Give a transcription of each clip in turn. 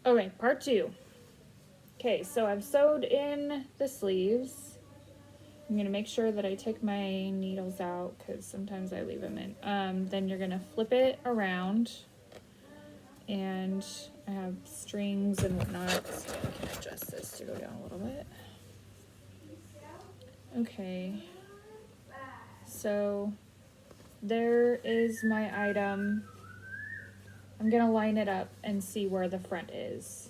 Okay, part 2. Okay, so I've sewed in the sleeves. I'm gonna make sure that I take my needles out because sometimes I leave them in. Then you're gonna flip it around, and I have strings and whatnot, so I can adjust this to go down a little bit. Okay, so there is my item. I'm gonna line it up and see where the front is.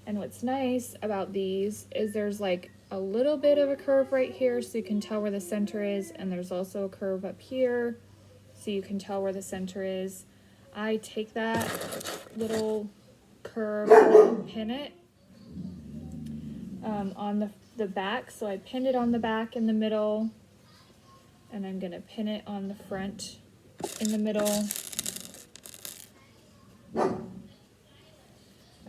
And what's nice about these is there's like a little bit of a curve right here so you can tell where the center is, and there's also a curve up here so you can tell where the center is. I take that little curve and pin it on the back. So I pinned it on the back in the middle, and I'm gonna pin it on the front in the middle.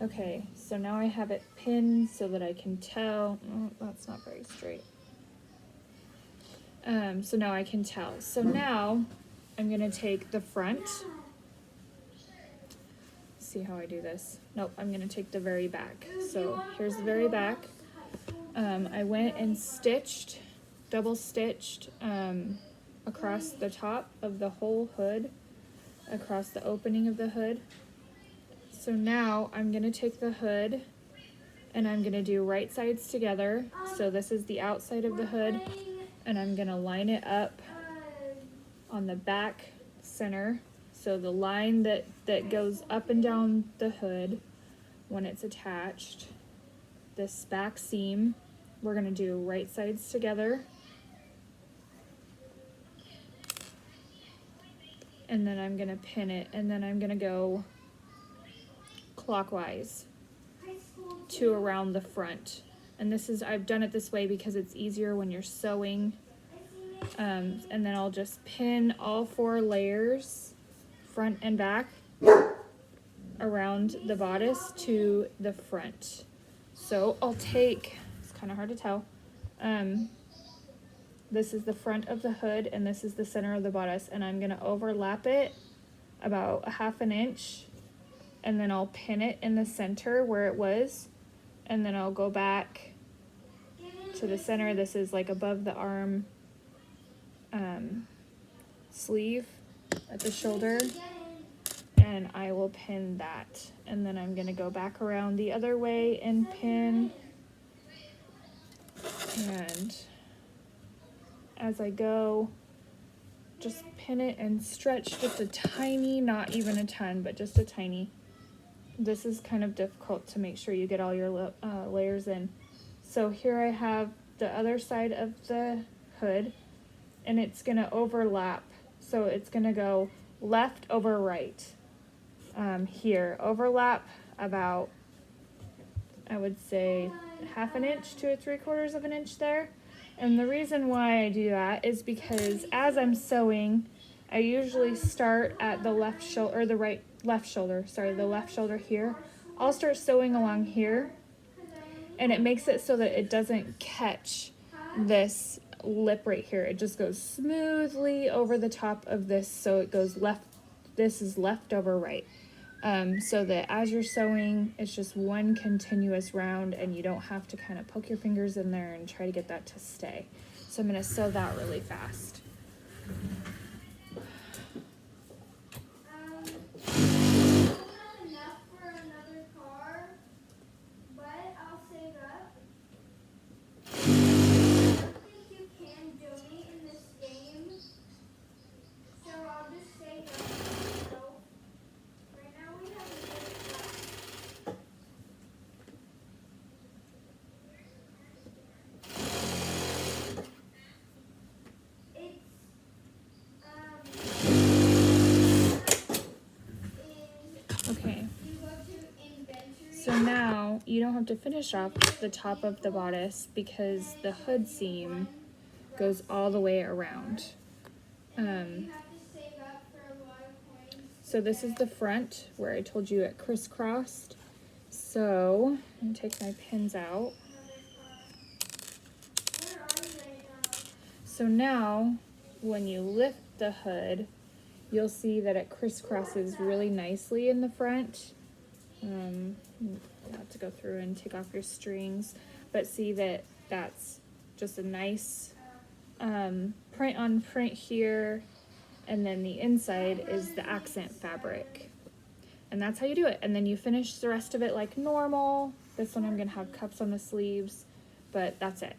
Okay, so now I have it pinned so that I can tell. Oh, that's not very straight. So now I can tell. So now I'm gonna take the front. See how I do this? Nope, I'm gonna take the very back. So here's the very back. I went and stitched, double stitched across the top of the whole hood, across the opening of the hood. So now I'm gonna take the hood and I'm gonna do right sides together. So this is the outside of the hood, and I'm gonna line it up on the back center. So the line that goes up and down the hood when it's attached, this back seam, we're gonna do right sides together. And then I'm gonna pin it, and then I'm gonna go clockwise to around the front. And this is, I've done it this way because it's easier when you're sewing. And then I'll just pin all 4 layers, front and back, around the bodice to the front. So I'll take, it's kind of hard to tell, this is the front of the hood and this is the center of the bodice, and I'm going to overlap it about 1/2 inch, and then I'll pin it in the center where it was, and then I'll go back to the center. This is like above the arm sleeve at the shoulder, and I will pin that, and then I'm going to go back around the other way and pin, and as I go, just pin it and stretch just a tiny, not even a ton, but just a tiny. This is kind of difficult to make sure you get all your layers in. So here I have the other side of the hood, and it's going to overlap. So it's going to go left over right. Here, overlap about, I would say, 1/2 inch to 3/4 inch there. And the reason why I do that is because as I'm sewing, I usually start at the left shoulder, or the left shoulder here. I'll start sewing along here, and it makes it so that it doesn't catch this lip right here. It just goes smoothly over the top of this, so it goes left. This is left over right. So that as you're sewing, it's just one continuous round, and you don't have to kind of poke your fingers in there and try to get that to stay. So I'm going to sew that really fast. Okay, so now you don't have to finish off the top of the bodice because the hood seam goes all the way around. So this is the front where I told you it crisscrossed. So I'm going to take my pins out. So now when you lift the hood, you'll see that it crisscrosses really nicely in the front. You have to go through and take off your strings, but see that that's just a nice print on print here, and then the inside is the accent fabric. And that's how you do it. And then you finish the rest of it like normal. This one I'm gonna have cups on the sleeves, but that's it.